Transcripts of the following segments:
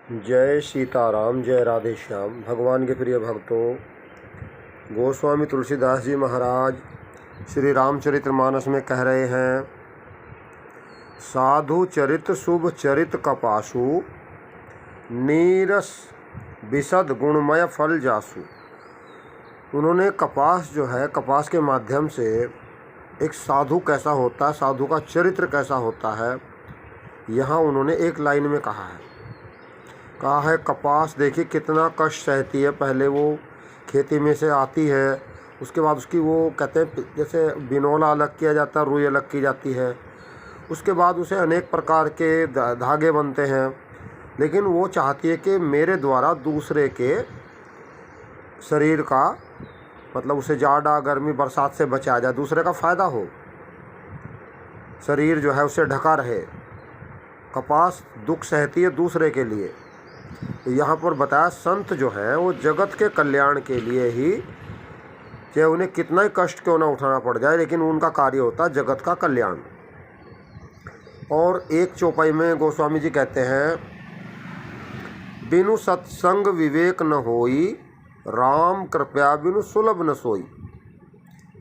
जय सीताराम, जय राधे श्याम। भगवान के प्रिय भक्तों, गोस्वामी तुलसीदास जी महाराज श्री रामचरितमानस में कह रहे हैं, साधु चरित शुभ चरित कपासु, नीरस विशद गुणमय फल जासु। उन्होंने कपास जो है, कपास के माध्यम से एक साधु कैसा होता है, साधु का चरित्र कैसा होता है, यहाँ उन्होंने एक लाइन में कहा है कपास देखिए कितना कष्ट सहती है। पहले वो खेती में से आती है, उसके बाद उसकी वो कहते हैं जैसे बिनौला अलग किया जाता है, रुई अलग की जाती है, उसके बाद उसे अनेक प्रकार के धागे बनते हैं। लेकिन वो चाहती है कि मेरे द्वारा दूसरे के शरीर का, मतलब उसे जाड़ा गर्मी बरसात से बचाया जाए, दूसरे का फ़ायदा हो, शरीर जो है उसे ढका रहे। कपास दुख सहती है दूसरे के लिए। तो यहाँ पर बताया संत जो है वो जगत के कल्याण के लिए ही, चाहे उन्हें कितना ही कष्ट क्यों ना उठाना पड़ जाए, लेकिन उनका कार्य होता है जगत का कल्याण। और एक चौपाई में गोस्वामी जी कहते हैं, बिनु सत्संग विवेक न होई, राम कृपया बिनु सुलभ न सोई।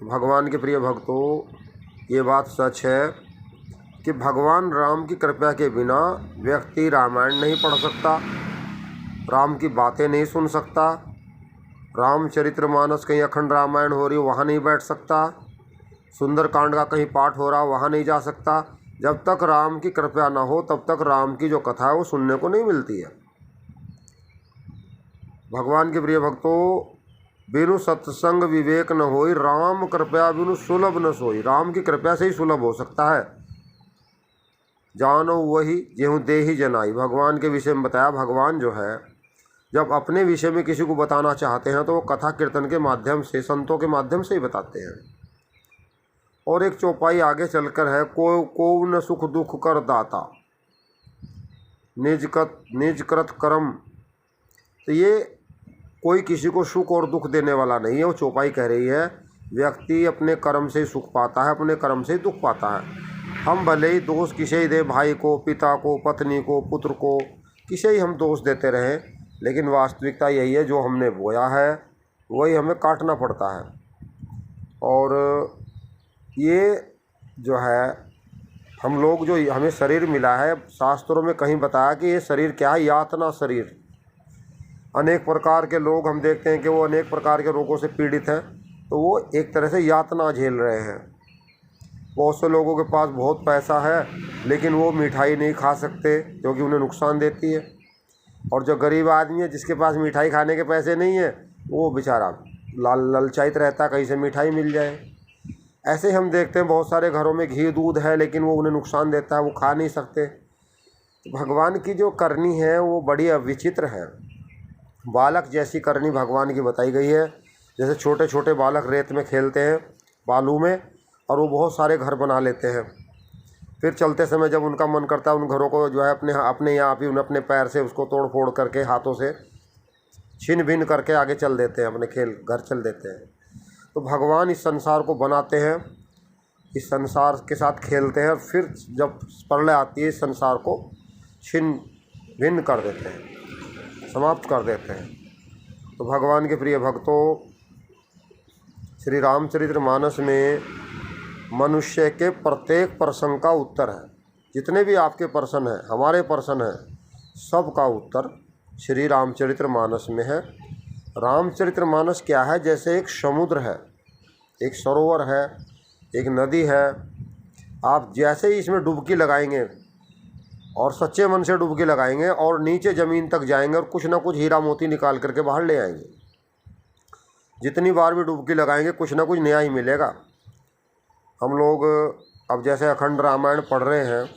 भगवान के प्रिय भक्तों, ये बात सच है कि भगवान राम की कृपया के बिना व्यक्ति रामायण नहीं पढ़ सकता, राम की बातें नहीं सुन सकता, रामचरितमानस कहीं अखंड रामायण हो रही हो वहाँ नहीं बैठ सकता, सुंदरकांड का कहीं पाठ हो रहा वहाँ नहीं जा सकता। जब तक राम की कृपया ना हो तब तक राम की जो कथा है वो सुनने को नहीं मिलती है। भगवान के प्रिय भक्तों, बिनु सत्संग विवेक न होई, राम कृपया बिनु सुलभ न सोई। राम की कृपया से ही सुलभ हो सकता है। जानो वही जेहू देहि जनाई। भगवान के विषय में बताया, भगवान जो है जब अपने विषय में किसी को बताना चाहते हैं तो वो कथा कीर्तन के माध्यम से, संतों के माध्यम से ही बताते हैं। और एक चौपाई आगे चलकर है, को न सुख दुख कर दाता, निज कृत कर्म। तो ये कोई किसी को सुख और दुख देने वाला नहीं है। वो चौपाई कह रही है, व्यक्ति अपने कर्म से सुख पाता है, अपने कर्म से दुख पाता है। हम भले ही दोष किसे ही दे, भाई को, पिता को, पत्नी को, पुत्र को, किसे ही हम दोष देते रहें, लेकिन वास्तविकता यही है, जो हमने बोया है वही हमें काटना पड़ता है। और ये जो है हम लोग, जो हमें शरीर मिला है, शास्त्रों में कहीं बताया कि ये शरीर क्या है, यातना शरीर। अनेक प्रकार के लोग हम देखते हैं कि वो अनेक प्रकार के रोगों से पीड़ित हैं, तो वो एक तरह से यातना झेल रहे हैं। बहुत से लोगों के पास बहुत पैसा है लेकिन वो मिठाई नहीं खा सकते क्योंकि उन्हें नुकसान देती है। और जो गरीब आदमी है जिसके पास मिठाई खाने के पैसे नहीं है, वो बेचारा ललचाइत रहता है कहीं से मिठाई मिल जाए। ऐसे हम देखते हैं बहुत सारे घरों में घी दूध है लेकिन वो उन्हें नुकसान देता है, वो खा नहीं सकते। तो भगवान की जो करनी है वो बड़ी विचित्र है। बालक जैसी करनी भगवान की बताई गई है। जैसे छोटे छोटे बालक रेत में खेलते हैं, बालू में, और वो बहुत सारे घर बना लेते हैं। फिर चलते समय जब उनका मन करता है, उन घरों को जो है अपने यहाँ भी उन्हें अपने पैर से उसको तोड़ फोड़ करके, हाथों से छिन भिन्न करके आगे चल देते हैं, अपने खेल घर चल देते हैं। तो भगवान इस संसार को बनाते हैं, इस संसार के साथ खेलते हैं, और फिर जब प्रलय आती है इस संसार को छिन भिन्न कर देते हैं, समाप्त कर देते हैं। तो भगवान के प्रिय भक्तों, श्री रामचरितमानस में मनुष्य के प्रत्येक प्रश्न का उत्तर है। जितने भी आपके प्रश्न हैं, हमारे प्रश्न हैं, सब का उत्तर श्री रामचरितमानस में है। रामचरितमानस क्या है? जैसे एक समुद्र है, एक सरोवर है, एक नदी है। आप जैसे ही इसमें डुबकी लगाएंगे और सच्चे मन से डुबकी लगाएंगे और नीचे ज़मीन तक जाएंगे और कुछ ना कुछ हीरा मोती निकाल करके बाहर ले आएंगे। जितनी बार भी डुबकी लगाएंगे कुछ ना कुछ नया ही मिलेगा। हम लोग अब जैसे अखंड रामायण पढ़ रहे हैं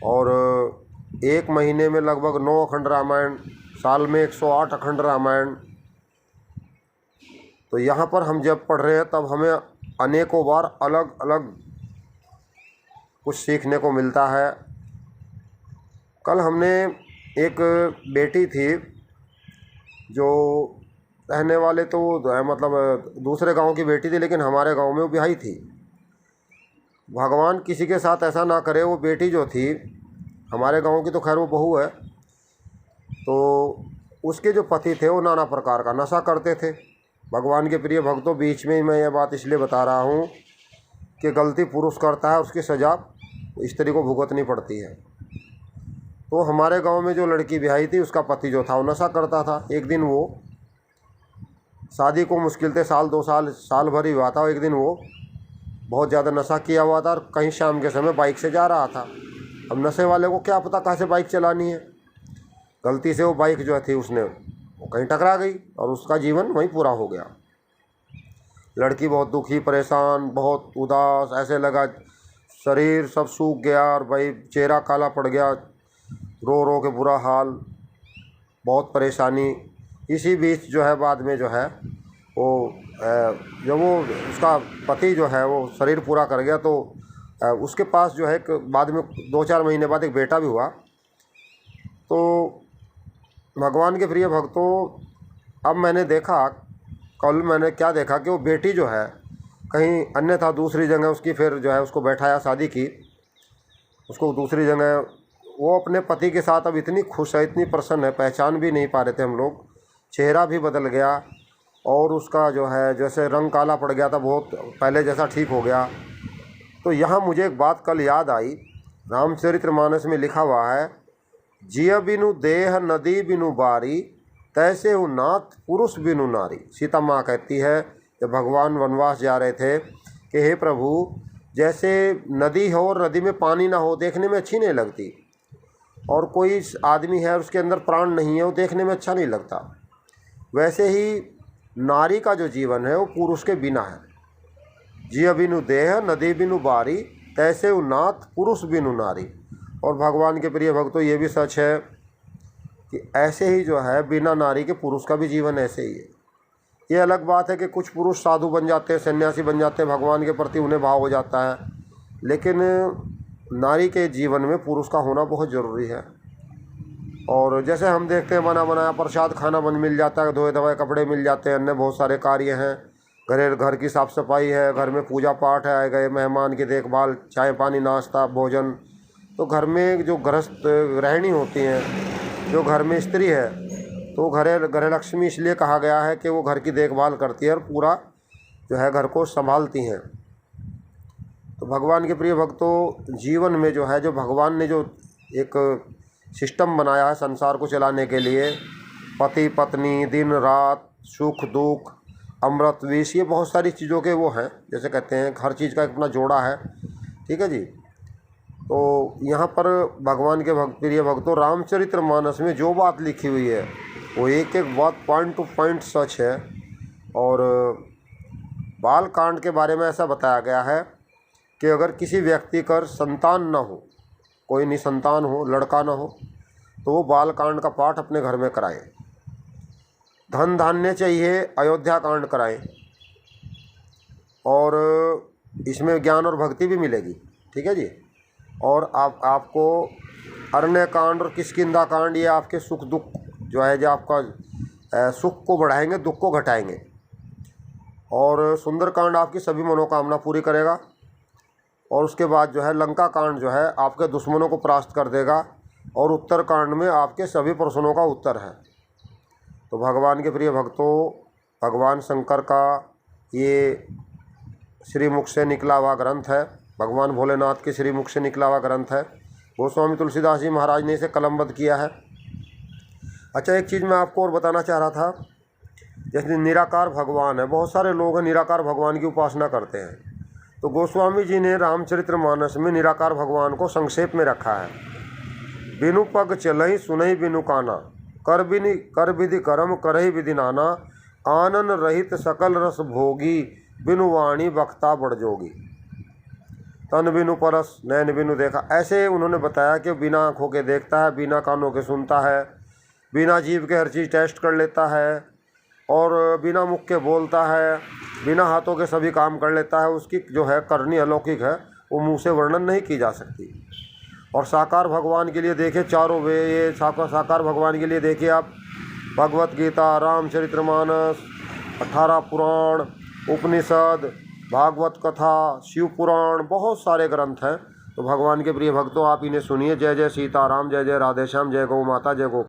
और एक महीने में लगभग 9 अखंड रामायण, साल में 108 अखंड रामायण। तो यहाँ पर हम जब पढ़ रहे हैं तब हमें अनेकों बार अलग अलग कुछ सीखने को मिलता है। कल हमने एक बेटी थी जो रहने वाले तो मतलब दूसरे गांव की बेटी थी, लेकिन हमारे गांव में वो ब्याही थी। भगवान किसी के साथ ऐसा ना करे, वो बेटी जो थी हमारे गांव की, तो खैर वो बहू है, तो उसके जो पति थे वो नाना प्रकार का नशा करते थे। भगवान के प्रिय भक्तों, बीच में ही मैं ये बात इसलिए बता रहा हूँ कि गलती पुरुष करता है उसकी सज़ा स्त्री को भुगतनी पड़ती है। तो हमारे गांव में जो लड़की ब्याही थी उसका पति जो था वो नशा करता था। एक दिन वो शादी को मुश्किल से साल 2 साल भर ही हुआ था। एक दिन वो बहुत ज़्यादा नशा किया हुआ था और कहीं शाम के समय बाइक से जा रहा था। अब नशे वाले को क्या पता कहाँ से बाइक चलानी है, गलती से वो बाइक जो थी उसने वो कहीं टकरा गई और उसका जीवन वहीं पूरा हो गया। लड़की बहुत दुखी, परेशान, बहुत उदास, ऐसे लगा शरीर सब सूख गया और भाई चेहरा काला पड़ गया, रो रो के बुरा हाल, बहुत परेशानी। इसी बीच जो है बाद में जो है वो जब वो उसका पति जो है वो शरीर पूरा कर गया तो उसके पास जो है बाद में 2-4 महीने बाद एक बेटा भी हुआ। तो भगवान के प्रिय भक्तों, अब मैंने देखा, कल मैंने क्या देखा कि वो बेटी जो है कहीं अन्यथा दूसरी जगह उसकी फिर जो है उसको बैठाया, शादी की उसको दूसरी जगह। वो अपने पति के साथ अब इतनी खुश है, इतनी प्रसन्न है, पहचान भी नहीं पा रहे थे हम लोग। चेहरा भी बदल गया और उसका जो है जैसे रंग काला पड़ गया था, बहुत पहले जैसा ठीक हो गया। तो यहाँ मुझे एक बात कल याद आई, रामचरितमानस में लिखा हुआ है, जिय बिनु देह नदी बिनु बारी, तैसे हूँ नाथ पुरुष बिनु नारी। सीता माँ कहती है जब भगवान वनवास जा रहे थे कि हे प्रभु, जैसे नदी हो और नदी में पानी ना हो देखने में अच्छी नहीं लगती, और कोई आदमी है और उसके अंदर प्राण नहीं है वो देखने में अच्छा नहीं लगता, वैसे ही नारी का जो जीवन है वो पुरुष के बिना है। जिय बिनु देह नदी बिनु बारी, तैसे हूँ नाथ पुरुष बिनु नारी। और भगवान के प्रिय भक्तों, ये भी सच है कि ऐसे ही जो है बिना नारी के पुरुष का भी जीवन ऐसे ही है। ये अलग बात है कि कुछ पुरुष साधु बन जाते हैं, सन्यासी बन जाते हैं, भगवान के प्रति उन्हें भाव हो जाता है, लेकिन नारी के जीवन में पुरुष का होना बहुत ज़रूरी है। और जैसे हम देखते हैं बना बनाया प्रसाद खाना मिल जाता है, धोए धोए कपड़े मिल जाते हैं, अन्य बहुत सारे कार्य हैं, घर की साफ़ सफाई है, घर में पूजा पाठ है, आए गए मेहमान की देखभाल, चाय पानी नाश्ता भोजन। तो घर में जो गृहस्थ गृहिणी होती हैं, जो घर में स्त्री है, तो गृह लक्ष्मी इसलिए कहा गया है कि वो घर की देखभाल करती है और पूरा जो है घर को संभालती हैं। तो भगवान के प्रिय भक्तों, जीवन में जो है जो भगवान ने जो एक सिस्टम बनाया है संसार को चलाने के लिए, पति पत्नी, दिन रात, सुख दुख, अमृत विष, ये बहुत सारी चीज़ों के वो हैं, जैसे कहते हैं हर चीज़ का एक अपना जोड़ा है। ठीक है जी। तो यहाँ पर भगवान के प्रिय भक्तों, रामचरितमानस में जो बात लिखी हुई है वो एक एक बात पॉइंट टू पॉइंट सच है। और बाल कांड के बारे में ऐसा बताया गया है कि अगर किसी व्यक्ति का संतान न हो, कोई निसंतान हो, लड़का न हो, तो वो बाल कांड का पाठ अपने घर में कराएं। धन धान्य चाहिए, अयोध्या कांड कराएं, और इसमें ज्ञान और भक्ति भी मिलेगी। ठीक है जी। और आपको अरण्य कांड और किष्किंधा कांड, ये आपके सुख दुख जो है, जो आपका सुख को बढ़ाएंगे, दुख को घटाएंगे। और सुंदर कांड आपकी सभी मनोकामना पूरी करेगा। और उसके बाद जो है लंका कांड जो है आपके दुश्मनों को परास्त कर देगा। और उत्तर कांड में आपके सभी प्रश्नों का उत्तर है। तो भगवान के प्रिय भक्तों, भगवान शंकर का ये श्रीमुख से निकला हुआ ग्रंथ है, भगवान भोलेनाथ के श्रीमुख से निकला हुआ ग्रंथ है। गोस्वामी तुलसीदास जी महाराज ने इसे कलमबद्ध किया है। अच्छा, एक चीज़ मैं आपको और बताना चाह रहा था, जैसे निराकार भगवान है, बहुत सारे लोग हैं निराकार भगवान की उपासना करते हैं। तो गोस्वामी जी ने रामचरितमानस में निराकार भगवान को संक्षेप में रखा है। बिनु पग चलई सुनई बिनु काना, कर विधि कर्म करहि विधि नाना, आनन रहित सकल रस भोगी, बिनु वाणी वक्ता बढ़ जोगी। तन बिनु परस नैन बिनु देखा, ऐसे उन्होंने बताया कि बिना आँखों के देखता है, बिना कानों के सुनता है, बिना जीभ के हर चीज़ टेस्ट कर लेता है, और बिना मुख के बोलता है, बिना हाथों के सभी काम कर लेता है। उसकी जो है करनी अलौकिक है, वो मुँह से वर्णन नहीं की जा सकती। और साकार भगवान के लिए देखिए चारों वे, ये साकार भगवान के लिए देखिए आप भगवत गीता, रामचरितमानस, 18 पुराण, उपनिषद, भागवत कथा, शिव पुराण, बहुत सारे ग्रंथ हैं। तो भगवान के प्रिय भक्तों, आप इन्हें सुनिए। जय जय सीताराम, जय जय राधे श्याम, जय गौ माता, जय गो।